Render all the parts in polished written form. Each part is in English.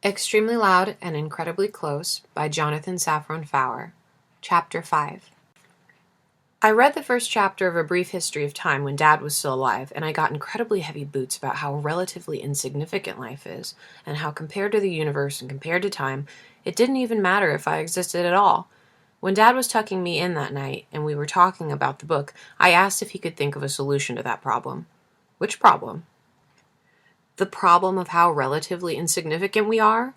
Extremely Loud and Incredibly Close by Jonathan Safran Foer. Chapter 5. I read the first chapter of A Brief History of Time when Dad was still alive, and I got incredibly heavy boots about how relatively insignificant life is, and how compared to the universe and compared to time, it didn't even matter if I existed at all. When Dad was tucking me in that night, and we were talking about the book, I asked if he could think of a solution to that problem. Which problem? The problem of how relatively insignificant we are?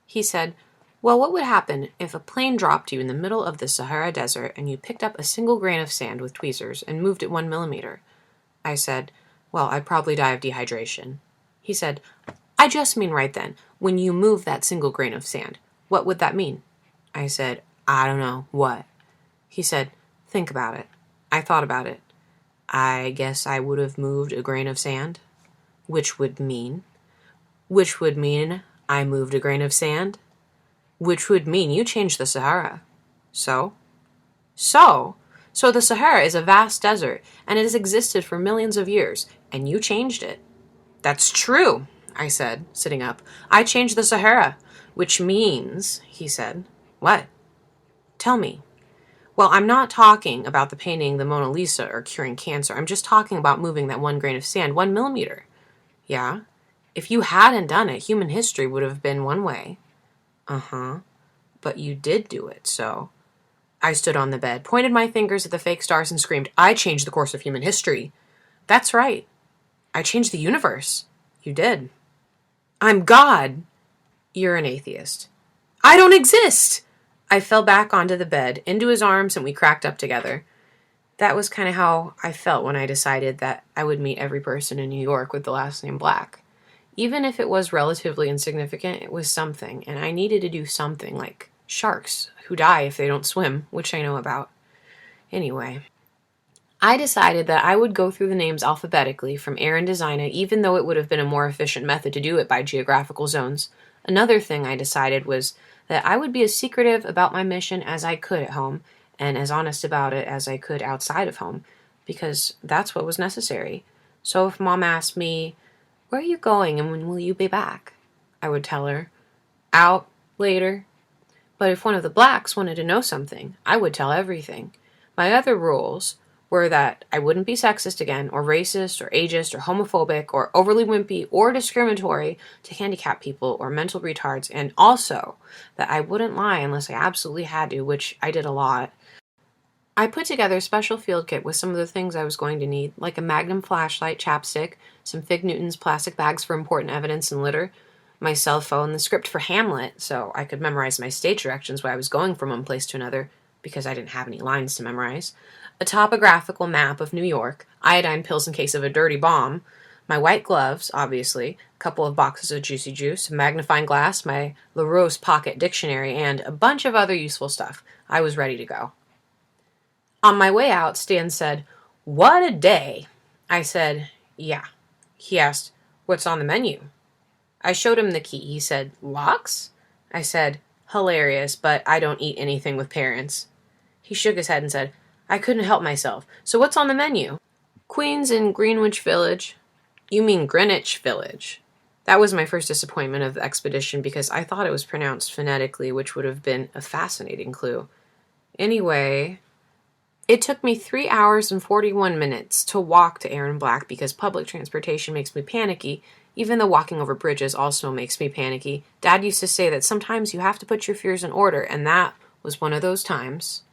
He said, well, what would happen if a plane dropped you in the middle of the Sahara Desert and you picked up a single grain of sand with tweezers and moved it 1 millimeter? I said, well, I'd probably die of dehydration. He said, I just mean right then, when you move that single grain of sand, what would that mean? I said, I don't know, what? He said, think about it. I thought about it. I guess I would have moved a grain of sand. Which would mean I moved a grain of sand, which would mean you changed the Sahara. So the Sahara is a vast desert, and it has existed for millions of years, and you changed it. That's true, I said, sitting up. I changed the Sahara, which means, he said. What? Tell me. Well, I'm not talking about the painting the Mona Lisa or curing cancer. I'm just talking about moving that 1 grain of sand 1 millimeter. Yeah? If you hadn't done it, human history would have been one way. Uh-huh. But you did do it, so... I stood on the bed, pointed my fingers at the fake stars, and screamed, I changed the course of human history. That's right. I changed the universe. You did. I'm God. You're an atheist. I don't exist! I fell back onto the bed, into his arms, and we cracked up together. That was kind of how I felt when I decided that I would meet every person in New York with the last name Black. Even if it was relatively insignificant, it was something, and I needed to do something, like sharks who die if they don't swim, which I know about. Anyway, I decided that I would go through the names alphabetically from Aaron to Zina, even though it would have been a more efficient method to do it by geographical zones. Another thing I decided was that I would be as secretive about my mission as I could at home, and as honest about it as I could outside of home, because that's what was necessary. So if Mom asked me, where are you going and when will you be back? I would tell her, out later. But if one of the Blacks wanted to know something, I would tell everything. My other rules were that I wouldn't be sexist again, or racist, or ageist, or homophobic, or overly wimpy, or discriminatory to handicapped people or mental retards, and also that I wouldn't lie unless I absolutely had to, which I did a lot. I put together a special field kit with some of the things I was going to need, like a Magnum flashlight, chapstick, some Fig Newtons plastic bags for important evidence and litter, my cell phone, the script for Hamlet, so I could memorize my stage directions while I was going from one place to another, because I didn't have any lines to memorize, a topographical map of New York, iodine pills in case of a dirty bomb, my white gloves, obviously, a couple of boxes of Juicy Juice, a magnifying glass, my LaRose pocket dictionary, and a bunch of other useful stuff. I was ready to go. On my way out, Stan said, what a day. I said, yeah. He asked, what's on the menu? I showed him the key. He said, lox? I said, hilarious, but I don't eat anything with parents. He shook his head and said, I couldn't help myself. So what's on the menu? Queens in Greenwich Village. You mean Greenwich Village. That was my first disappointment of the expedition because I thought it was pronounced phonetically, which would have been a fascinating clue. Anyway, it took me 3 hours and 41 minutes to walk to Aaron Black because public transportation makes me panicky, even though walking over bridges also makes me panicky. Dad used to say that sometimes you have to put your fears in order, and that was one of those times.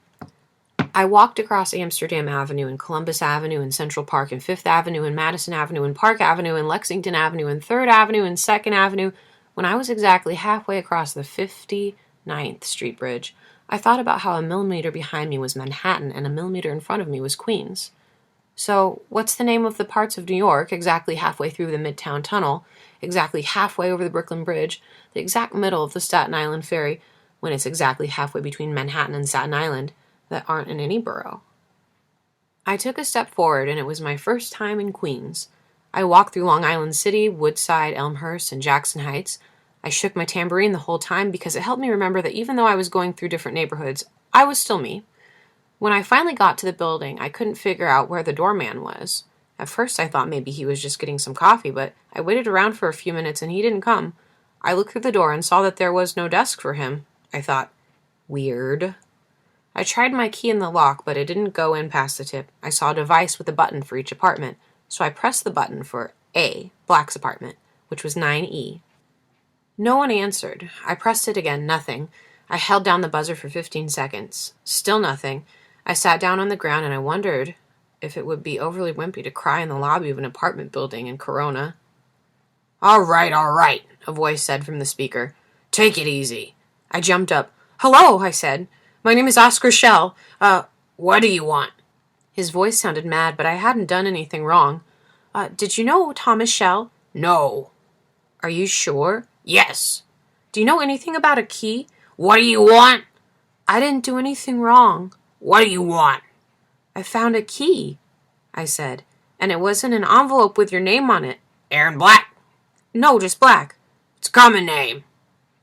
I walked across Amsterdam Avenue and Columbus Avenue and Central Park and Fifth Avenue and Madison Avenue and Park Avenue and Lexington Avenue and Third Avenue and Second Avenue. When I was exactly halfway across the 59th Street Bridge, I thought about how a millimeter behind me was Manhattan and a millimeter in front of me was Queens. So, what's the name of the parts of New York exactly halfway through the Midtown Tunnel, exactly halfway over the Brooklyn Bridge, the exact middle of the Staten Island Ferry, when it's exactly halfway between Manhattan and Staten Island, that aren't in any borough? I took a step forward, and it was my first time in Queens. I walked through Long Island City, Woodside, Elmhurst, and Jackson Heights. I shook my tambourine the whole time because it helped me remember that even though I was going through different neighborhoods, I was still me. When I finally got to the building, I couldn't figure out where the doorman was. At first I thought maybe he was just getting some coffee, but I waited around for a few minutes and he didn't come. I looked through the door and saw that there was no desk for him. I thought, weird. I tried my key in the lock, but it didn't go in past the tip. I saw a device with a button for each apartment, so I pressed the button for A, Black's apartment, which was 9E. No one answered. I pressed it again, nothing. I held down the buzzer for 15 seconds. Still nothing. I sat down on the ground and I wondered if it would be overly wimpy to cry in the lobby of an apartment building in Corona. All right, a voice said from the speaker. Take it easy. I jumped up. Hello, I said. My name is Oskar Shell. What do you want? His voice sounded mad, but I hadn't done anything wrong. Did you know Thomas Shell? No. Are you sure? Yes. Do you know anything about a key? What do you want? I didn't do anything wrong. What do you want? I found a key, I said, and it was in an envelope with your name on it. Aaron Black? No, just Black. It's a common name.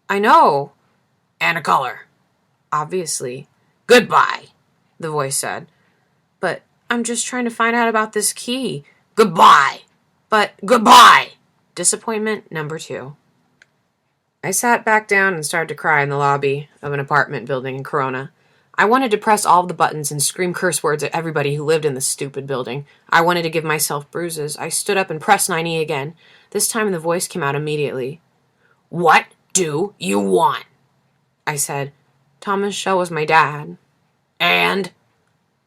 I know. And a color. Obviously. Goodbye, the voice said. But I'm just trying to find out about this key. Goodbye. But goodbye. Disappointment number 2. I sat back down and started to cry in the lobby of an apartment building in Corona. I wanted to press all of the buttons and scream curse words at everybody who lived in this stupid building. I wanted to give myself bruises. I stood up and pressed 9E again. This time the voice came out immediately. What do you want? I said. Thomas Shell was my dad. And?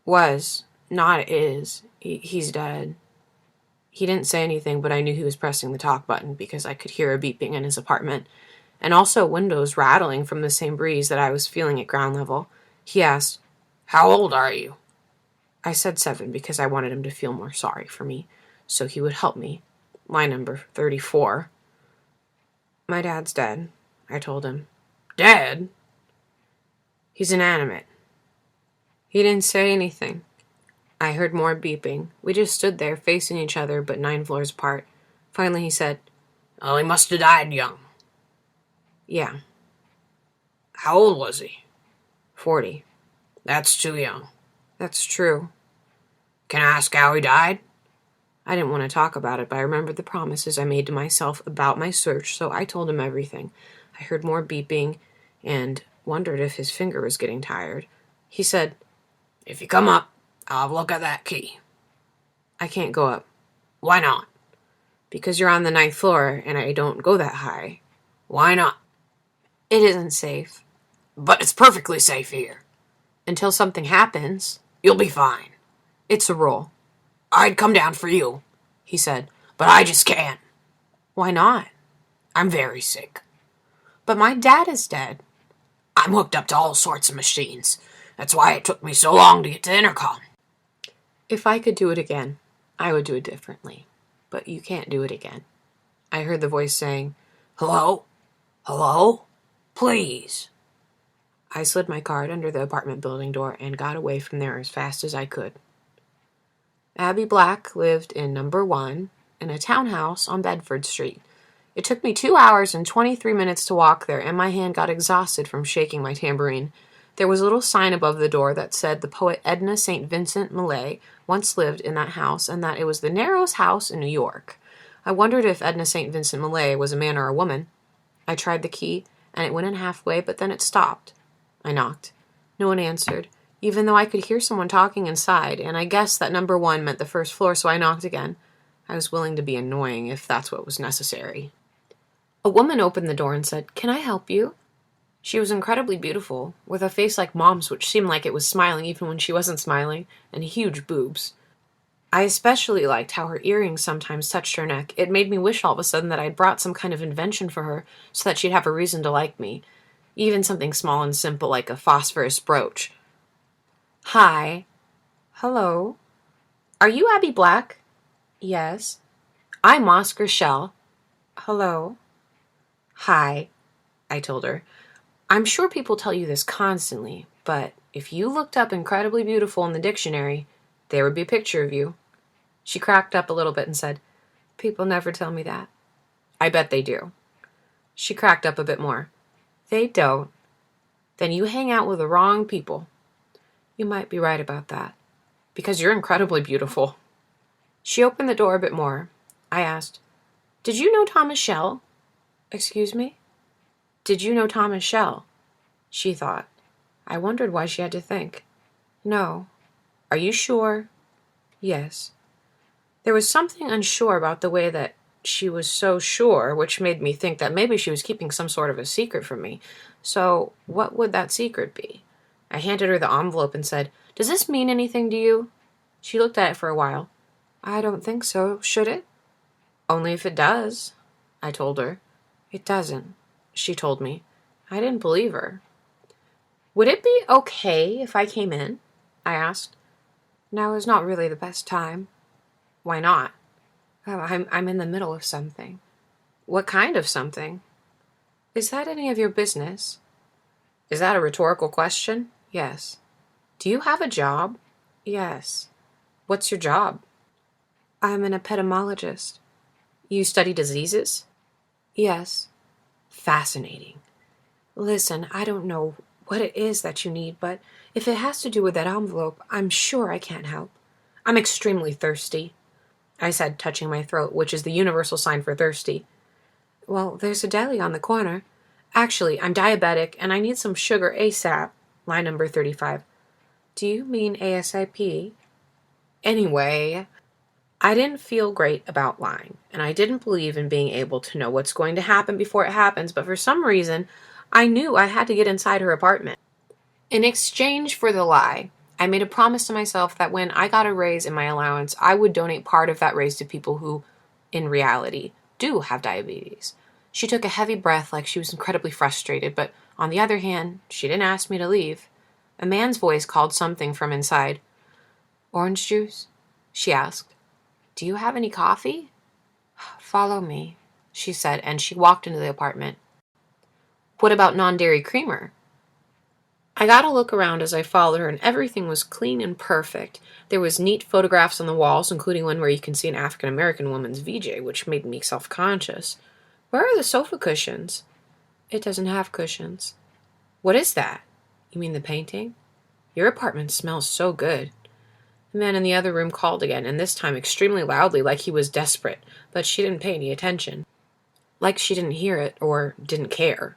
Was. Not is. He's dead. He didn't say anything, but I knew he was pressing the talk button because I could hear a beeping in his apartment, and also windows rattling from the same breeze that I was feeling at ground level. He asked, How old are you? I said 7 because I wanted him to feel more sorry for me, so he would help me. Line number 34. My dad's dead, I told him. Dead? He's inanimate. He didn't say anything. I heard more beeping. We just stood there facing each other but 9 floors apart. Finally he said, Oh, he must have died young. Yeah. How old was he? 40. That's too young. That's true. Can I ask how he died? I didn't want to talk about it, but I remembered the promises I made to myself about my search, so I told him everything. I heard more beeping and wondered if his finger was getting tired. He said, If you come up, I'll have a look at that key. I can't go up. Why not? Because you're on the 9th floor, and I don't go that high. Why not? It isn't safe. But it's perfectly safe here. Until something happens. You'll be fine. It's a rule. I'd come down for you, he said, but I just can't. Why not? I'm very sick. But my dad is dead. I'm hooked up to all sorts of machines. That's why it took me so long to get to intercom. If I could do it again, I would do it differently. But you can't do it again. I heard the voice saying, Hello? Hello? Please. I slid my card under the apartment building door and got away from there as fast as I could. Abby Black lived in number 1 in a townhouse on Bedford Street. It took me 2 hours and 23 minutes to walk there, and my hand got exhausted from shaking my tambourine. There was a little sign above the door that said the poet Edna St. Vincent Millay once lived in that house, and that it was the narrowest house in New York. I wondered if Edna St. Vincent Millay was a man or a woman. I tried the key, and it went in halfway, but then it stopped. I knocked. No one answered, even though I could hear someone talking inside, and I guessed that number 1 meant the 1st floor, so I knocked again. I was willing to be annoying if that's what was necessary. A woman opened the door and said, Can I help you? She was incredibly beautiful, with a face like Mom's, which seemed like it was smiling even when she wasn't smiling, and huge boobs. I especially liked how her earrings sometimes touched her neck. It made me wish all of a sudden that I'd brought some kind of invention for her so that she'd have a reason to like me. Even something small and simple like a phosphorus brooch. Hi. Hello. Are you Abby Black? Yes. I'm Oskar Shell. Hello. Hi, I told her. I'm sure people tell you this constantly, but if you looked up incredibly beautiful in the dictionary, there would be a picture of you. She cracked up a little bit and said, People never tell me that. I bet they do. She cracked up a bit more. They don't. Then you hang out with the wrong people. You might be right about that, because you're incredibly beautiful. She opened the door a bit more. I asked, Did you know Thomas Shell? Excuse me? Did you know Thomas Shell? She thought. I wondered why she had to think. No. Are you sure? Yes. There was something unsure about the way that she was so sure, which made me think that maybe she was keeping some sort of a secret from me. So, what would that secret be? I handed her the envelope and said, Does this mean anything to you? She looked at it for a while. I don't think so, should it? Only if it does, I told her. It doesn't, she told me. I didn't believe her. Would it be okay if I came in? I asked. Now is not really the best time. Why not? I'm in the middle of something. What kind of something? Is that any of your business? Is that a rhetorical question? Yes. Do you have a job? Yes. What's your job? I'm an epidemiologist. You study diseases? Yes. Fascinating. Listen, I don't know what it is that you need, but if it has to do with that envelope, I'm sure I can't help. I'm extremely thirsty, I said, touching my throat, which is the universal sign for thirsty. Well, there's a deli on the corner. Actually, I'm diabetic, and I need some sugar ASAP. Line number 35. Do you mean ASAP? Anyway, I didn't feel great about lying, and I didn't believe in being able to know what's going to happen before it happens, but for some reason, I knew I had to get inside her apartment. In exchange for the lie, I made a promise to myself that when I got a raise in my allowance, I would donate part of that raise to people who, in reality, do have diabetes. She took a heavy breath like she was incredibly frustrated, but on the other hand, she didn't ask me to leave. A man's voice called something from inside. Orange juice? She asked. Do you have any coffee? Follow me, she said, and she walked into the apartment. What about non-dairy creamer? I got a look around as I followed her, and everything was clean and perfect. There was neat photographs on the walls, including one where you can see an African-American woman's VJ, which made me self-conscious. Where are the sofa cushions? It doesn't have cushions. What is that? You mean the painting? Your apartment smells so good. The man in the other room called again, and this time extremely loudly, like he was desperate, but she didn't pay any attention. Like she didn't hear it, or didn't care.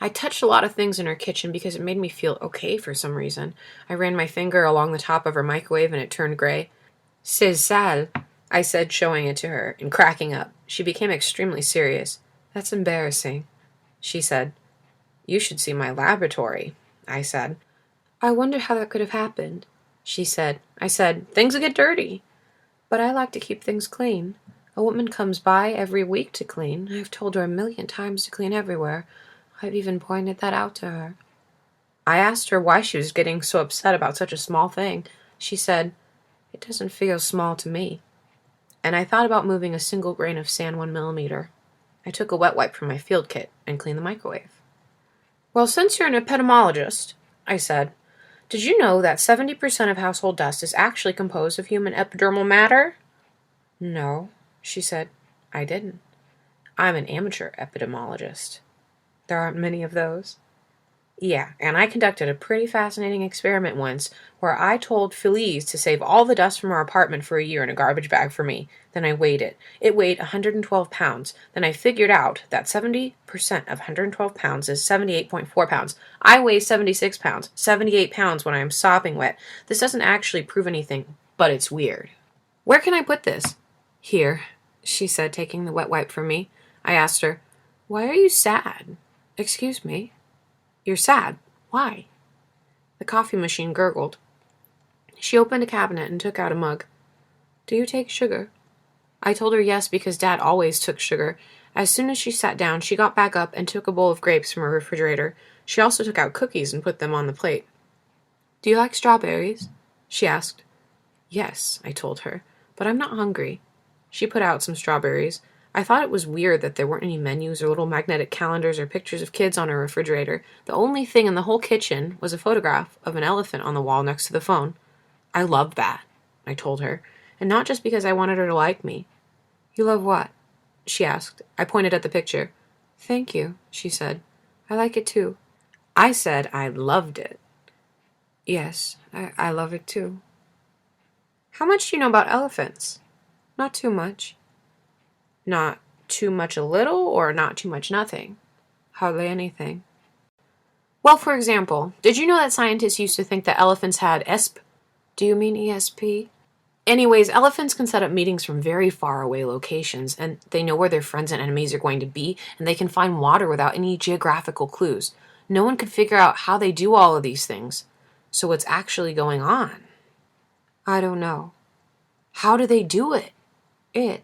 I touched a lot of things in her kitchen because it made me feel okay for some reason. I ran my finger along the top of her microwave and it turned gray. C'est sale, I said, showing it to her, and cracking up. She became extremely serious. That's embarrassing, she said. You should see my laboratory, I said. I wonder how that could have happened, she said. I said, things will get dirty. But I like to keep things clean. A woman comes by every week to clean. I've told her 1,000,000 times to clean everywhere. I've even pointed that out to her. I asked her why she was getting so upset about such a small thing. She said, It doesn't feel small to me. And I thought about moving a single grain of sand 1 millimeter. I took a wet wipe from my field kit and cleaned the microwave. Well, since you're an epidemiologist, I said, did you know that 70% of household dust is actually composed of human epidermal matter? No, she said. I didn't. I'm an amateur epidemiologist. There aren't many of those. Yeah, and I conducted a pretty fascinating experiment once where I told Felice to save all the dust from our apartment for a year in a garbage bag for me. Then I weighed it. It weighed 112 pounds. Then I figured out that 70% of 112 pounds is 78.4 pounds. I weigh 76 pounds, 78 pounds when I am sopping wet. This doesn't actually prove anything, but it's weird. Where can I put this? Here, she said, taking the wet wipe from me. I asked her, Why are you sad? Excuse me. You're sad. Why? The coffee machine gurgled. She opened a cabinet and took out a mug. Do you take sugar? I told her yes because Dad always took sugar. As soon as she sat down, she got back up and took a bowl of grapes from her refrigerator. She also took out cookies and put them on the plate. Do you like strawberries? She asked. Yes, I told her, but I'm not hungry. She put out some strawberries. I thought it was weird that there weren't any menus or little magnetic calendars or pictures of kids on her refrigerator. The only thing in the whole kitchen was a photograph of an elephant on the wall next to the phone. I love that, I told her, and not just because I wanted her to like me. You love what? She asked. I pointed at the picture. Thank you, she said. I like it too. I said I loved it. Yes, I love it too. How much do you know about elephants? Not too much. Not too much a little or not too much nothing? Hardly anything. Well, for example, did you know that scientists used to think that elephants had ESP? Do you mean ESP? Anyways, elephants can set up meetings from very far away locations, and they know where their friends and enemies are going to be, and they can find water without any geographical clues. No one could figure out how they do all of these things. So what's actually going on? I don't know. How do they do it?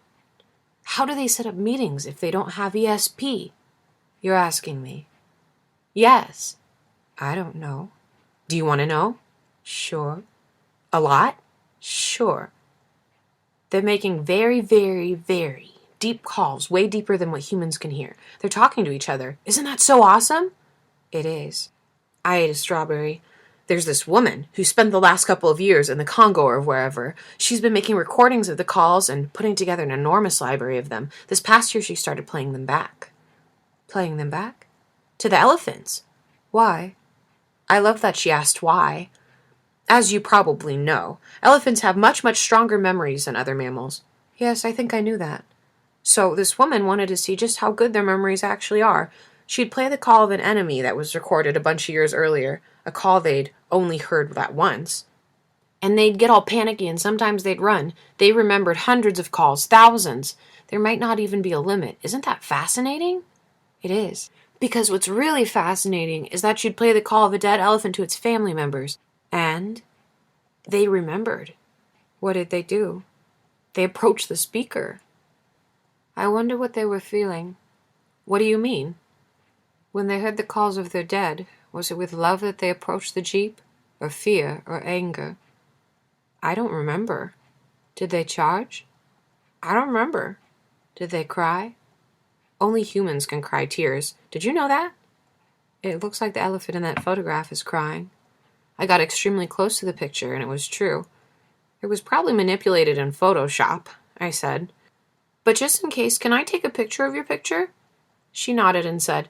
How do they set up meetings if they don't have ESP? You're asking me. Yes. I don't know. Do you want to know? Sure. A lot? Sure. They're making very, very, very deep calls, way deeper than what humans can hear. They're talking to each other. Isn't that so awesome? It is. I ate a strawberry. There's this woman who spent the last couple of years in the Congo or wherever. She's been making recordings of the calls and putting together an enormous library of them. This past year she started playing them back. Playing them back? To the elephants. Why? I love that she asked why. As you probably know, elephants have much, much stronger memories than other mammals. Yes, I think I knew that. So this woman wanted to see just how good their memories actually are. She'd play the call of an enemy that was recorded a bunch of years earlier, a call they'd only heard that once. And they'd get all panicky and sometimes they'd run. They remembered hundreds of calls, thousands. There might not even be a limit. Isn't that fascinating? It is. Because what's really fascinating is that she'd play the call of a dead elephant to its family members. And they remembered. What did they do? They approached the speaker. I wonder what they were feeling. What do you mean? When they heard the calls of their dead, was it with love that they approached the jeep? Or fear or anger? I don't remember. Did they charge? I don't remember. Did they cry? Only humans can cry tears. Did you know that? It looks like the elephant in that photograph is crying. I got extremely close to the picture, and it was true. It was probably manipulated in Photoshop, I said. But just in case, can I take a picture of your picture? She nodded and said,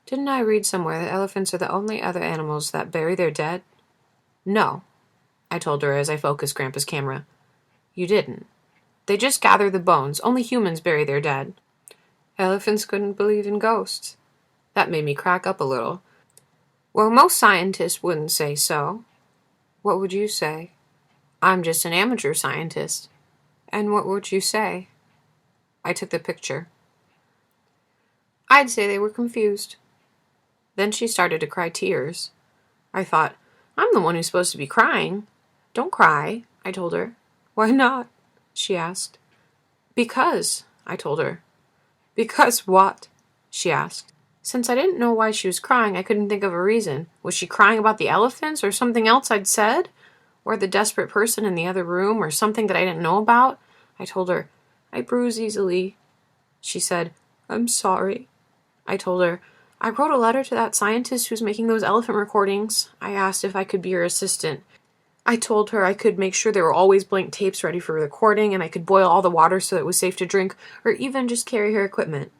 Didn't I read somewhere that elephants are the only other animals that bury their dead? No, I told her as I focused Grandpa's camera. You didn't. They just gather the bones. Only humans bury their dead. Elephants couldn't believe in ghosts. That made me crack up a little. Well, most scientists wouldn't say so. What would you say? I'm just an amateur scientist. And what would you say? I took the picture. I'd say they were confused. Then she started to cry tears. I thought, I'm the one who's supposed to be crying. Don't cry, I told her. Why not? She asked. Because, I told her. Because what? She asked. Since I didn't know why she was crying, I couldn't think of a reason. Was she crying about the elephants or something else I'd said? Or the desperate person in the other room or something that I didn't know about? I told her, I bruise easily. She said, I'm sorry. I told her, I wrote a letter to that scientist who's making those elephant recordings. I asked if I could be her assistant. I told her I could make sure there were always blank tapes ready for recording and I could boil all the water so it was safe to drink or even just carry her equipment.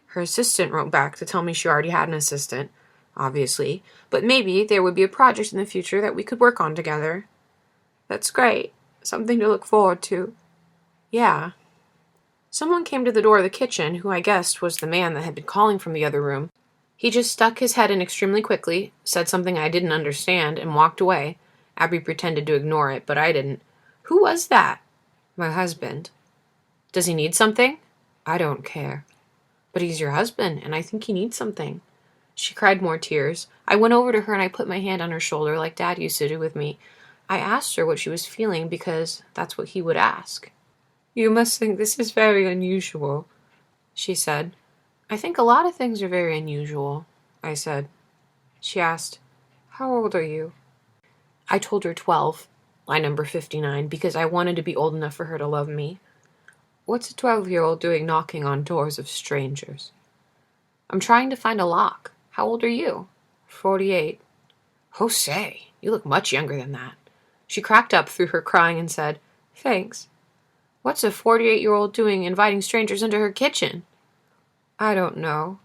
Her assistant wrote back to tell me she already had an assistant, obviously, but maybe there would be a project in the future that we could work on together. That's great. Something to look forward to. Yeah. Someone came to the door of the kitchen, who I guessed was the man that had been calling from the other room. He just stuck his head in extremely quickly, said something I didn't understand, and walked away. Abby pretended to ignore it, but I didn't. Who was that? My husband. Does he need something? I don't care. But he's your husband, and I think he needs something. She cried more tears. I went over to her and I put my hand on her shoulder like Dad used to do with me. I asked her what she was feeling because that's what he would ask. You must think this is very unusual, she said. I think a lot of things are very unusual, I said. She asked, How old are you? I told her 12, line number 59, because I wanted to be old enough for her to love me. What's a 12-year-old doing knocking on doors of strangers? I'm trying to find a lock. How old are you? 48. Jose, you look much younger than that. She cracked up through her crying and said, Thanks. What's a 48-year-old doing inviting strangers into her kitchen? I don't know.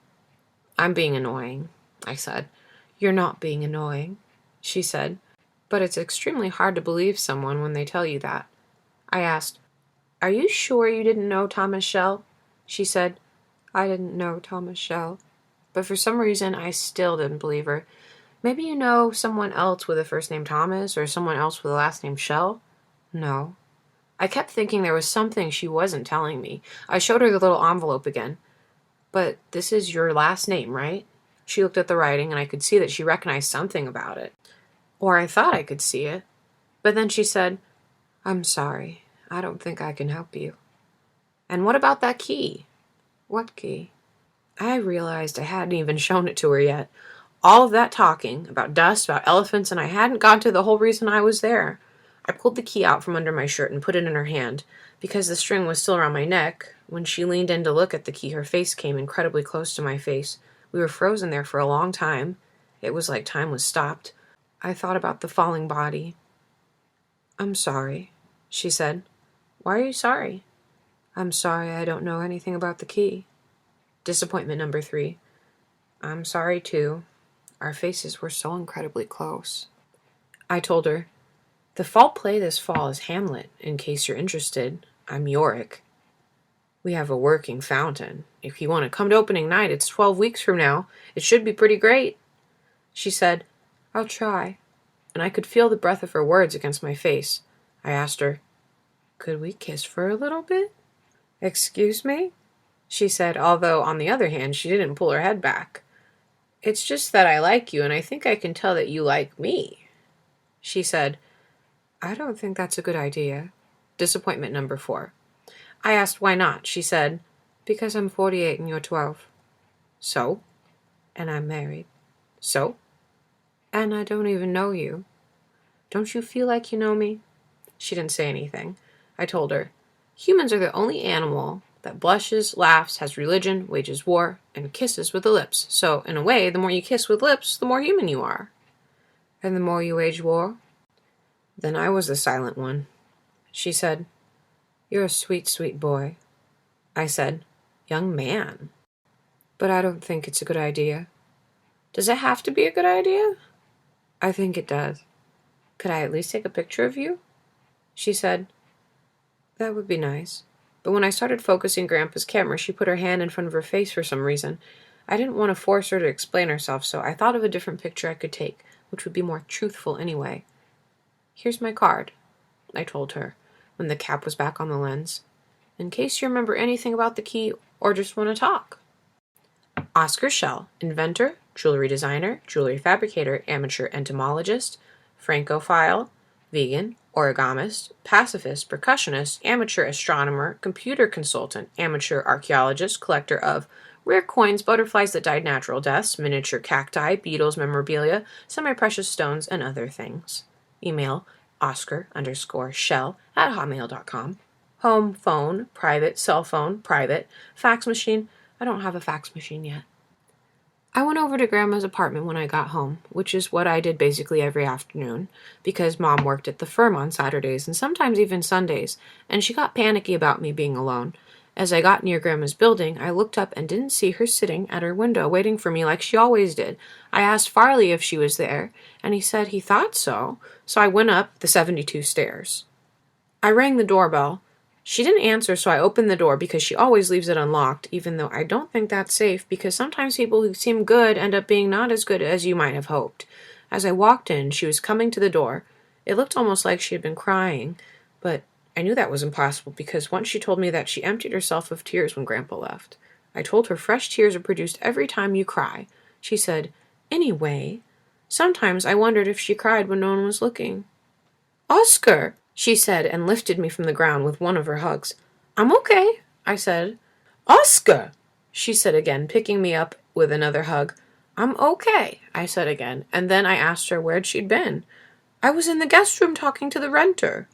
I'm being annoying, I said. You're not being annoying, she said. But it's extremely hard to believe someone when they tell you that. I asked, Are you sure you didn't know Thomas Shell? She said, I didn't know Thomas Shell. But for some reason, I still didn't believe her. Maybe you know someone else with a first name Thomas or someone else with a last name Shell? No. I kept thinking there was something she wasn't telling me. I showed her the little envelope again. But this is your last name, right? She looked at the writing, and I could see that she recognized something about it. Or I thought I could see it. But then she said, I'm sorry. I don't think I can help you. And what about that key? What key? I realized I hadn't even shown it to her yet. All of that talking about dust, about elephants, and I hadn't gotten to the whole reason I was there. I pulled the key out from under my shirt and put it in her hand. Because the string was still around my neck, when she leaned in to look at the key, her face came incredibly close to my face. We were frozen there for a long time. It was like time was stopped. I thought about the falling body. I'm sorry, she said. Why are you sorry? I'm sorry I don't know anything about the key. Disappointment number 3. I'm sorry, too. Our faces were so incredibly close. I told her, the fall play this fall is Hamlet, in case you're interested. I'm Yorick. We have a working fountain. If you want to come to opening night, it's 12 weeks from now. It should be pretty great. She said, I'll try. And I could feel the breath of her words against my face. I asked her, could we kiss for a little bit? Excuse me? She said, although, on the other hand, she didn't pull her head back. It's just that I like you, and I think I can tell that you like me. She said, I don't think that's a good idea. Disappointment number 4. I asked why not. She said, because I'm 48 and you're 12. So? And I'm married. So? And I don't even know you. Don't you feel like you know me? She didn't say anything. I told her, humans are the only animal that blushes, laughs, has religion, wages war, and kisses with the lips. So, in a way, the more you kiss with lips, the more human you are. And the more you wage war? Then I was the silent one. She said, you're a sweet, sweet boy. I said, young man. But I don't think it's a good idea. Does it have to be a good idea? I think it does. Could I at least take a picture of you? She said, that would be nice. But when I started focusing Grandpa's camera, she put her hand in front of her face for some reason. I didn't want to force her to explain herself, so I thought of a different picture I could take, which would be more truthful anyway. Here's my card, I told her, when the cap was back on the lens, in case you remember anything about the key or just want to talk. Oskar Shell, inventor, jewelry designer, jewelry fabricator, amateur entomologist, Francophile, vegan, origamist, pacifist, percussionist, amateur astronomer, computer consultant, amateur archaeologist, collector of rare coins, butterflies that died natural deaths, miniature cacti, beetles, memorabilia, semi-precious stones, and other things. Email Oskar_Shell@hotmail.com. Home, phone, private, cell phone, private, fax machine. I don't have a fax machine yet. I went over to Grandma's apartment when I got home, which is what I did basically every afternoon, because Mom worked at the firm on Saturdays and sometimes even Sundays, and she got panicky about me being alone. As I got near Grandma's building, I looked up and didn't see her sitting at her window waiting for me like she always did. I asked Farley if she was there, and he said he thought so I went up the 72 stairs. I rang the doorbell. She didn't answer, so I opened the door because she always leaves it unlocked, even though I don't think that's safe because sometimes people who seem good end up being not as good as you might have hoped. As I walked in, she was coming to the door. It looked almost like she had been crying, but I knew that was impossible because once she told me that she emptied herself of tears when Grandpa left. I told her fresh tears are produced every time you cry. She said, anyway, sometimes I wondered if she cried when no one was looking. Oskar, she said, and lifted me from the ground with one of her hugs. I'm okay, I said. Oskar, she said again, picking me up with another hug. I'm okay, I said again, and then I asked her where'd she'd been. I was in the guest room talking to the renter.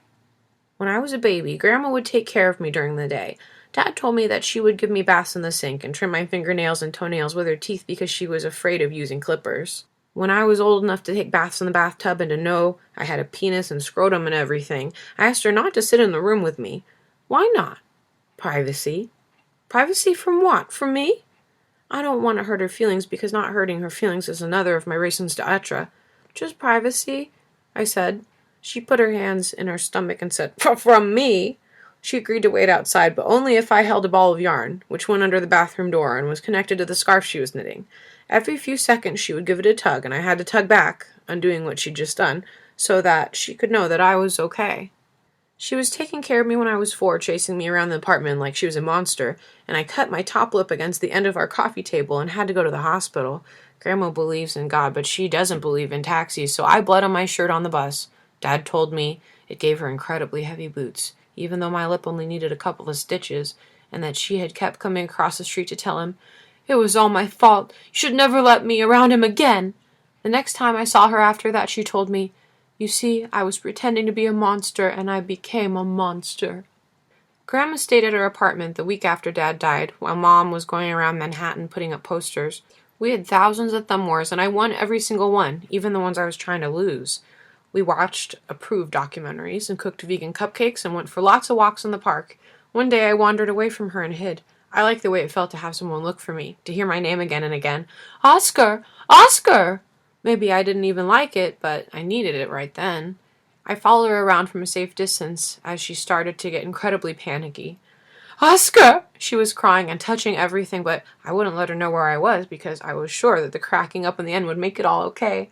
When I was a baby, Grandma would take care of me during the day. Dad told me that she would give me baths in the sink and trim my fingernails and toenails with her teeth because she was afraid of using clippers. When I was old enough to take baths in the bathtub and to know I had a penis and scrotum and everything, I asked her not to sit in the room with me. Why not? Privacy. Privacy from what? From me? I don't want to hurt her feelings because not hurting her feelings is another of my raisons d'etre. Just privacy, I said. She put her hands in her stomach and said, from me? She agreed to wait outside, but only if I held a ball of yarn, which went under the bathroom door and was connected to the scarf she was knitting. Every few seconds she would give it a tug, and I had to tug back, undoing what she'd just done, so that she could know that I was okay. She was taking care of me when I was 4, chasing me around the apartment like she was a monster, and I cut my top lip against the end of our coffee table and had to go to the hospital. Grandma believes in God, but she doesn't believe in taxis, so I bled on my shirt on the bus. Dad told me it gave her incredibly heavy boots, even though my lip only needed a couple of stitches, and that she had kept coming across the street to tell him, "It was all my fault. You should never let me around him again." The next time I saw her after that, she told me, "You see, I was pretending to be a monster, and I became a monster." Grandma stayed at her apartment the week after Dad died, while Mom was going around Manhattan putting up posters. We had thousands of thumb wars, and I won every single one, even the ones I was trying to lose. We watched approved documentaries and cooked vegan cupcakes and went for lots of walks in the park. One day I wandered away from her and hid. I liked the way it felt to have someone look for me, to hear my name again and again. "Oskar! Oskar!" Maybe I didn't even like it, but I needed it right then. I followed her around from a safe distance as she started to get incredibly panicky. "Oskar!" She was crying and touching everything, but I wouldn't let her know where I was because I was sure that the cracking up in the end would make it all okay.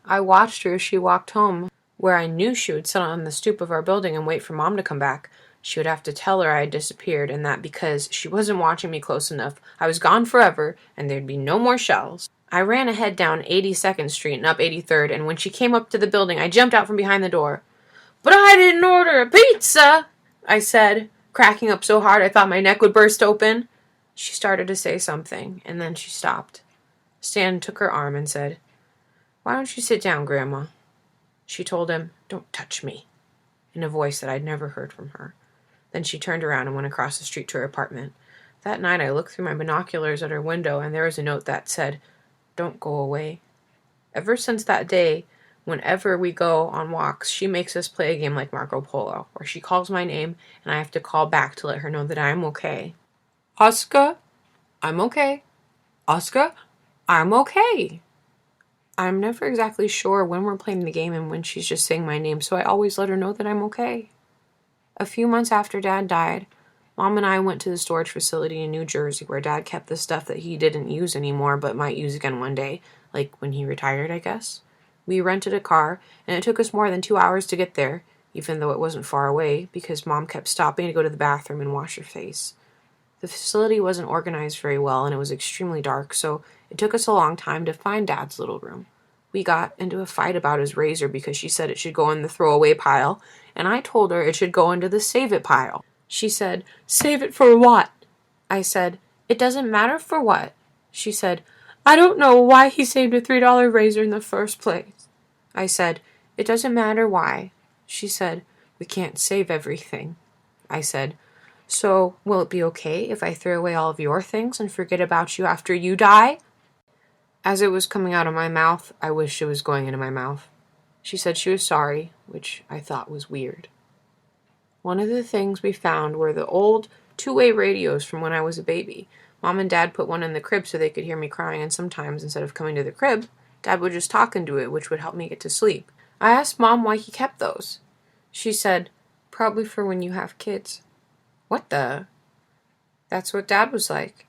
I watched her as she walked home, where I knew she would sit on the stoop of our building and wait for Mom to come back. She would have to tell her I had disappeared, and that because she wasn't watching me close enough, I was gone forever, and there'd be no more shells. I ran ahead down 82nd Street and up 83rd, and when she came up to the building, I jumped out from behind the door. "But I didn't order a pizza," I said, cracking up so hard I thought my neck would burst open. She started to say something, and then she stopped. Stan took her arm and said, "Why don't you sit down, Grandma?" She told him, "Don't touch me," in a voice that I'd never heard from her. Then she turned around and went across the street to her apartment. That night I looked through my binoculars at her window, and there was a note that said, "Don't go away." Ever since that day, whenever we go on walks, she makes us play a game like Marco Polo, where she calls my name, and I have to call back to let her know that I'm okay. "Oskar, I'm okay. Oskar, I'm okay." I'm never exactly sure when we're playing the game and when she's just saying my name, so I always let her know that I'm okay. A few months after Dad died, Mom and I went to the storage facility in New Jersey where Dad kept the stuff that he didn't use anymore but might use again one day, like when he retired, I guess. We rented a car, and it took us more than 2 hours to get there, even though it wasn't far away, because Mom kept stopping to go to the bathroom and wash her face. The facility wasn't organized very well, and it was extremely dark, so it took us a long time to find Dad's little room. We got into a fight about his razor because she said it should go in the throwaway pile, and I told her it should go into the save it pile. She said, "Save it for what?" I said, "It doesn't matter for what." She said, "I don't know why he saved a $3 razor in the first place." I said, "It doesn't matter why." She said, "We can't save everything." I said, "So, will it be okay if I throw away all of your things and forget about you after you die?" As it was coming out of my mouth, I wished it was going into my mouth. She said she was sorry, which I thought was weird. One of the things we found were the old two-way radios from when I was a baby. Mom and Dad put one in the crib so they could hear me crying, and sometimes, instead of coming to the crib, Dad would just talk into it, which would help me get to sleep. I asked Mom why he kept those. She said, "Probably for when you have kids." What the? That's what Dad was like.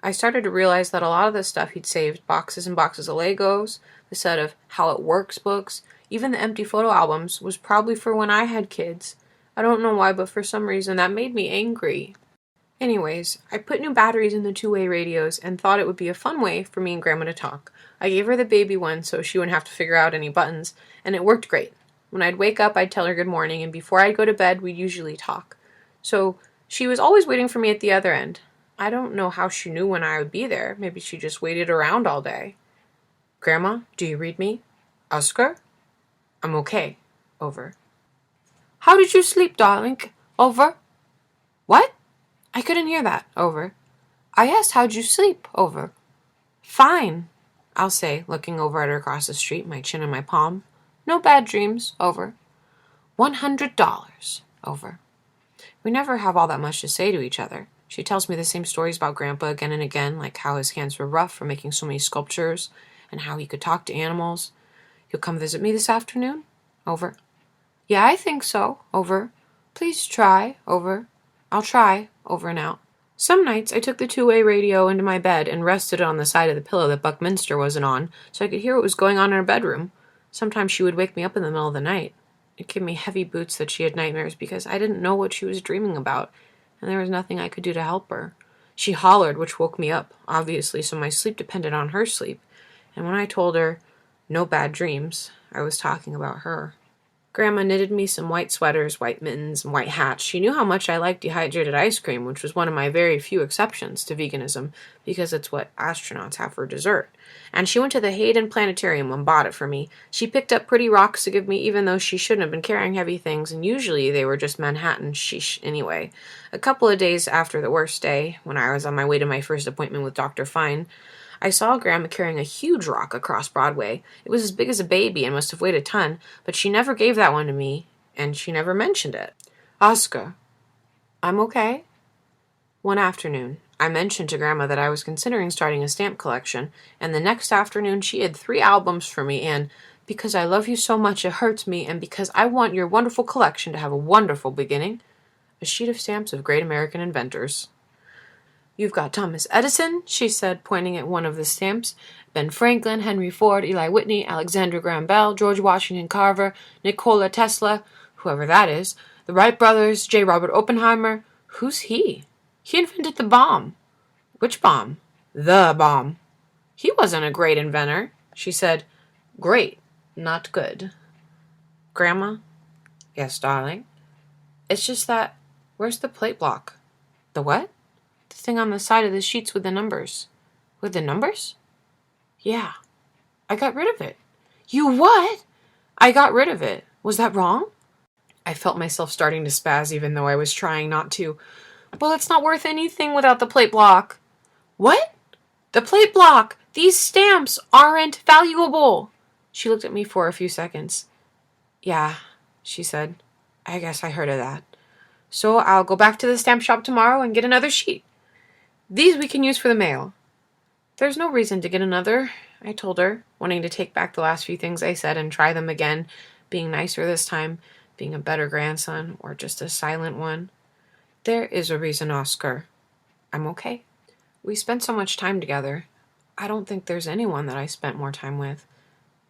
I started to realize that a lot of the stuff he'd saved, boxes and boxes of Legos, the set of How It Works books, even the empty photo albums, was probably for when I had kids. I don't know why, but for some reason that made me angry. Anyways, I put new batteries in the two-way radios and thought it would be a fun way for me and Grandma to talk. I gave her the baby one so she wouldn't have to figure out any buttons, and it worked great. When I'd wake up, I'd tell her good morning, and before I'd go to bed, we'd usually talk. So she was always waiting for me at the other end. I don't know how she knew when I would be there. Maybe she just waited around all day. "Grandma, do you read me?" "Oskar? I'm okay." Over. "How did you sleep, darling?" Over. "What?" I couldn't hear that. Over. "I asked how'd you sleep." Over. "Fine," I'll say, looking over at her across the street, my chin in my palm. "No bad dreams." Over. $100. Over. We never have all that much to say to each other. She tells me the same stories about Grandpa again and again, like how his hands were rough from making so many sculptures, and how he could talk to animals. "You'll come visit me this afternoon?" Over. "Yeah, I think so." Over. "Please try." Over. I'll try. Over and out. Some nights I took the two-way radio into my bed and rested it on the side of the pillow that Buckminster wasn't on, so I could hear what was going on in her bedroom. Sometimes she would wake me up in the middle of the night. It gave me heavy boots that she had nightmares because I didn't know what she was dreaming about, and there was nothing I could do to help her. She hollered, which woke me up, obviously, so my sleep depended on her sleep. And when I told her, no bad dreams, I was talking about her. Grandma knitted me some white sweaters, white mittens, and white hats. She knew how much I liked dehydrated ice cream, which was one of my very few exceptions to veganism, because it's what astronauts have for dessert. And she went to the Hayden Planetarium and bought it for me. She picked up pretty rocks to give me, even though she shouldn't have been carrying heavy things, and usually they were just Manhattan sheesh anyway. A couple of days after the worst day, when I was on my way to my first appointment with Dr. Fine, I saw Grandma carrying a huge rock across Broadway. It was as big as a baby and must have weighed a ton, but she never gave that one to me, and she never mentioned it. Oskar, I'm okay. One afternoon, I mentioned to Grandma that I was considering starting a stamp collection, and the next afternoon she had 3 albums for me, and because I love you so much it hurts me, and because I want your wonderful collection to have a wonderful beginning, a sheet of stamps of great American inventors. You've got Thomas Edison, she said, pointing at one of the stamps, Ben Franklin, Henry Ford, Eli Whitney, Alexander Graham Bell, George Washington Carver, Nikola Tesla, whoever that is, the Wright brothers, J. Robert Oppenheimer. Who's he? He invented the bomb. Which bomb? The bomb. He wasn't a great inventor, she said. Great, not good. Grandma? Yes, darling? It's just that, where's the plate block? The what? The thing on the side of the sheets with the numbers. With the numbers? Yeah. I got rid of it. You what? I got rid of it. Was that wrong? I felt myself starting to spaz even though I was trying not to. Well, it's not worth anything without the plate block. What? The plate block! These stamps aren't valuable! She looked at me for a few seconds. Yeah, she said. I guess I heard of that. So I'll go back to the stamp shop tomorrow and get another sheet. These we can use for the mail. There's no reason to get another, I told her, wanting to take back the last few things I said and try them again, being nicer this time, being a better grandson, or just a silent one. There is a reason, Oskar. I'm okay. We spent so much time together. I don't think there's anyone that I spent more time with.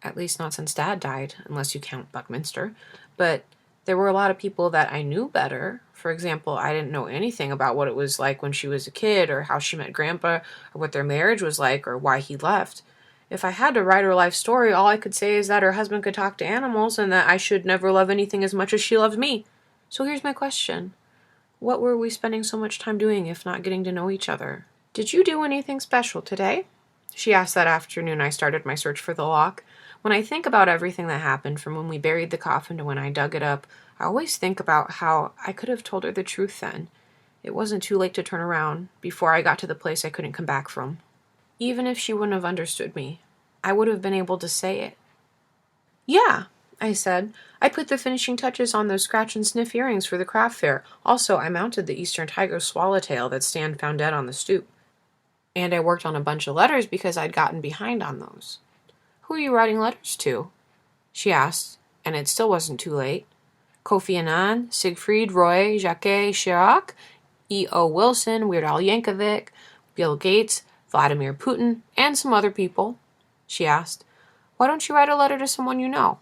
At least not since Dad died, unless you count Buckminster. But there were a lot of people that I knew better. For example, I didn't know anything about what it was like when she was a kid, or how she met Grandpa, or what their marriage was like, or why he left. If I had to write her life story, all I could say is that her husband could talk to animals, and that I should never love anything as much as she loved me. So here's my question. What were we spending so much time doing if not getting to know each other? Did you do anything special today? She asked that afternoon I started my search for the lock. When I think about everything that happened from when we buried the coffin to when I dug it up, I always think about how I could have told her the truth then. It wasn't too late to turn around before I got to the place I couldn't come back from. Even if she wouldn't have understood me, I would have been able to say it. Yeah, I said. I put the finishing touches on those scratch and sniff earrings for the craft fair. Also, I mounted the Eastern Tiger swallowtail that Stan found dead on the stoop. And I worked on a bunch of letters because I'd gotten behind on those. Who are you writing letters to? She asked, and it still wasn't too late. Kofi Annan, Siegfried, Roy, Jacques Chirac, E.O. Wilson, Weird Al Yankovic, Bill Gates, Vladimir Putin, and some other people. She asked, why don't you write a letter to someone you know?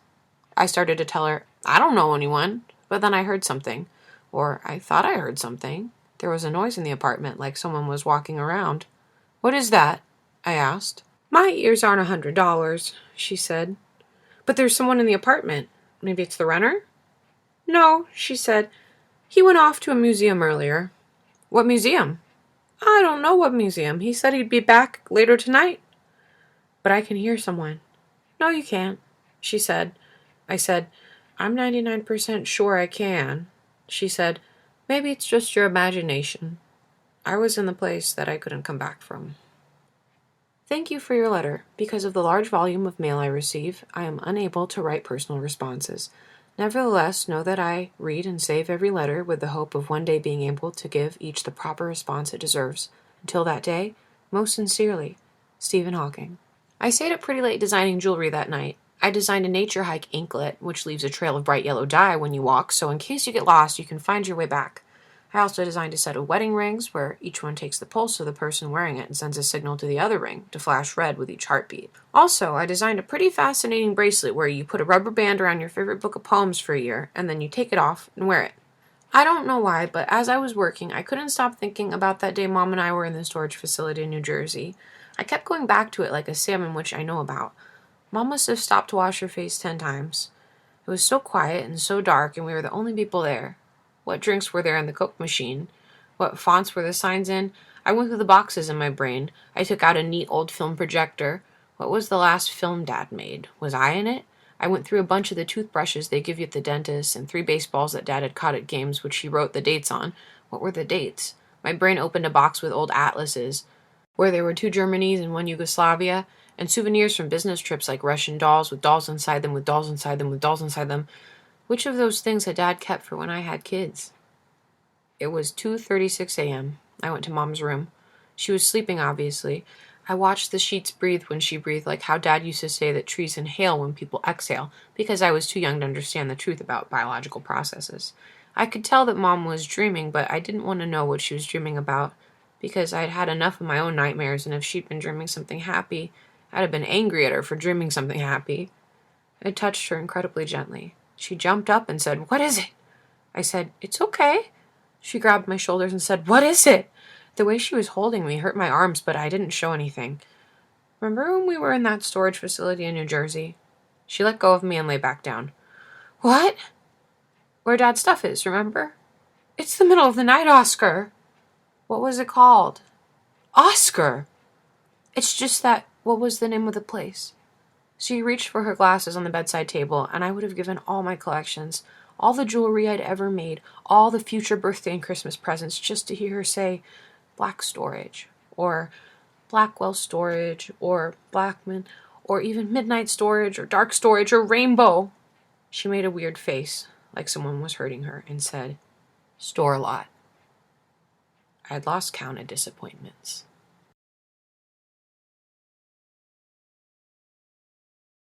I started to tell her, I don't know anyone, but then I heard something. Or I thought I heard something. There was a noise in the apartment, like someone was walking around. What is that? I asked. My ears aren't $100, she said. But there's someone in the apartment. Maybe it's the renter? No, she said. He went off to a museum earlier. What museum? I don't know what museum. He said he'd be back later tonight. But I can hear someone. No, you can't, she said. I said, I'm 99% sure I can. She said, maybe it's just your imagination. I was in the place that I couldn't come back from. Thank you for your letter. Because of the large volume of mail I receive, I am unable to write personal responses. Nevertheless, know that I read and save every letter with the hope of one day being able to give each the proper response it deserves. Until that day, most sincerely, Stephen Hawking. I stayed up pretty late designing jewelry that night. I designed a nature hike anklet, which leaves a trail of bright yellow dye when you walk, so in case you get lost, you can find your way back. I also designed a set of wedding rings where each one takes the pulse of the person wearing it and sends a signal to the other ring to flash red with each heartbeat. Also, I designed a pretty fascinating bracelet where you put a rubber band around your favorite book of poems for a year, and then you take it off and wear it. I don't know why, but as I was working, I couldn't stop thinking about that day Mom and I were in the storage facility in New Jersey. I kept going back to it like a salmon which I know about. Mom must have stopped to wash her face 10 times. It was so quiet and so dark, and we were the only people there. What drinks were there in the Coke machine? What fonts were the signs in? I went through the boxes in my brain. I took out a neat old film projector. What was the last film Dad made? Was I in it? I went through a bunch of the toothbrushes they give you at the dentist and 3 baseballs that Dad had caught at games which he wrote the dates on. What were the dates? My brain opened a box with old atlases, where there were 2 Germanys and 1 Yugoslavia, and souvenirs from business trips like Russian dolls with dolls inside them with dolls inside them with dolls inside them. Which of those things had Dad kept for when I had kids? It was 2:36 a.m. I went to Mom's room. She was sleeping, obviously. I watched the sheets breathe when she breathed, like how Dad used to say that trees inhale when people exhale, because I was too young to understand the truth about biological processes. I could tell that Mom was dreaming, but I didn't want to know what she was dreaming about, because I'd had enough of my own nightmares, and if she'd been dreaming something happy, I'd have been angry at her for dreaming something happy. I touched her incredibly gently. She jumped up and said, "What is it?" I said, "It's okay." She grabbed my shoulders and said, "What is it?" The way she was holding me hurt my arms, but I didn't show anything. "Remember when we were in that storage facility in New Jersey?" She let go of me and lay back down. "What?" "Where Dad's stuff is, remember?" "It's the middle of the night, Oskar." "What was it called?" "Oskar!" "It's just that, what was the name of the place?" She reached for her glasses on the bedside table, and I would have given all my collections, all the jewelry I'd ever made, all the future birthday and Christmas presents, just to hear her say Black Storage, or Blackwell Storage, or Blackman, or even Midnight Storage, or Dark Storage, or Rainbow. She made a weird face, like someone was hurting her, and said, "Store-lot." I had lost count of disappointments.